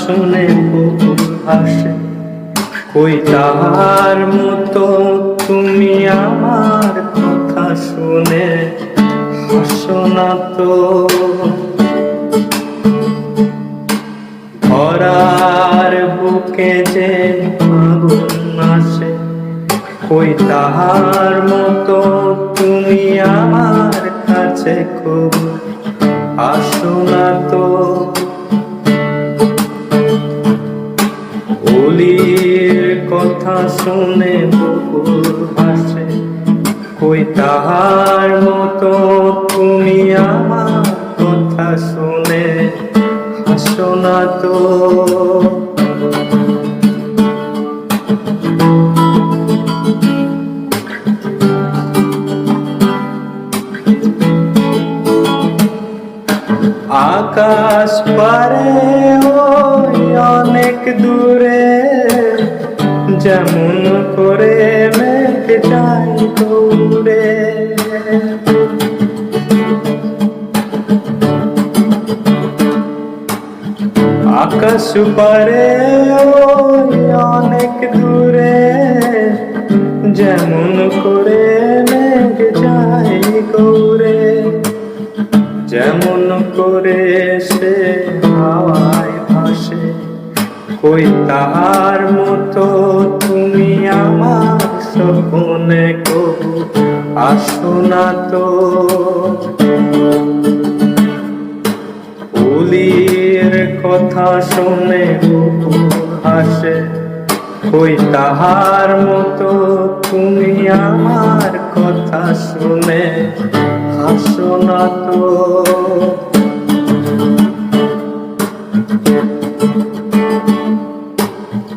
শুনে বকুল হাসে, কই তাহার মতো তুমি আমার কথা শুনে হাসো না তো। ধরার বুকে যে আগুন আসে, কই তাহার মতো তুমি আমার কাছে খুব আসো না তো। অলির কথা শুনে বকুল হাসে, কই তাহার মতো তুমি আমার কথা শুনে হাসো না তো। আকাশ পারে ওই অনেক দূরে, যেমন করে মেঘ যায় দূরে। আকাশ পারে ওই অনেক দূরে, যেমন করে মেঘ যায় গৌরে। যেমন করে সে হাওয়ায় ভাসে, কই তাহার মতো তুমি আমার স্বপ্নে কবু আসো না তো। অলির কথা শুনে বকুল হাসে, কই তাহার মতো তুমি আমার কথা শুনে হাসো না তো।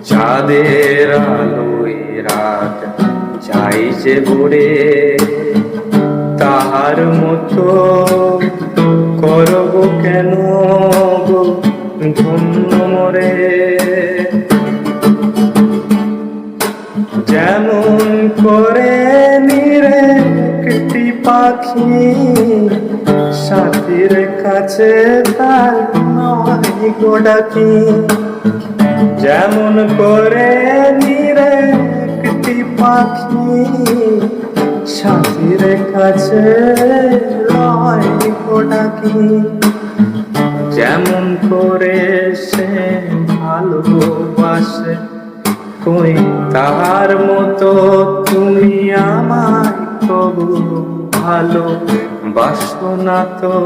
চাঁদের আলোয় রাত যাই যে ভরে, তাহার মতো করব কেন গো ধন্য মরে। যেমন করে নিরে একটি পাখি সাথীর কাছে তার নয় গো ডাকি। যেমন করে নিরে একটি পাখি সাথীর কাছে নয় গো ডাকি। যেমন করে সে ভালোবাসে, কই তাহার মতো তুমি আমায় তবু ভালোবাসো না তো।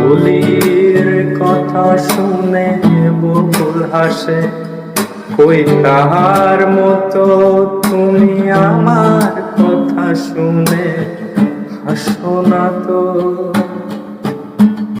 অলির কথা শুনে বকুল হাসে, কই তাহার মতো তুমি আমার কথা শুনে হাসো না তো।